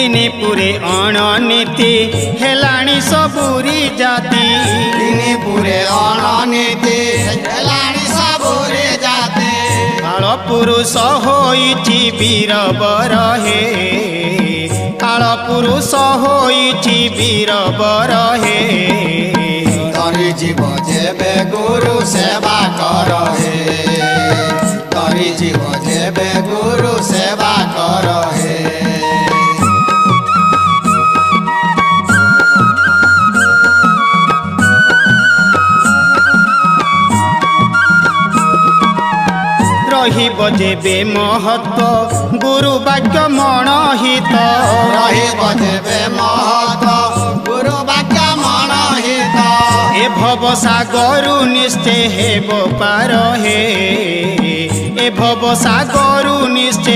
दिने पुरे अणनीति हेलाणी सबुरी जाति दिने पुरे अणनीति हेलाणी सबुरी जाति काल पुरुष होइछि वीरवर हे काल पुरुष होइछि वीरवर हे तरी जीव जेबे गुरु सेवा कर हे तरी जीव जेबे गुरु सेवा कर हे रहिब जेबे महत्व गुरु वाक्य मणहित रहिब जेबे महत्व गुरु वाक्य मणहित ए भव सागरु निश्चय हेब पार हे ए भव सागरु निश्चय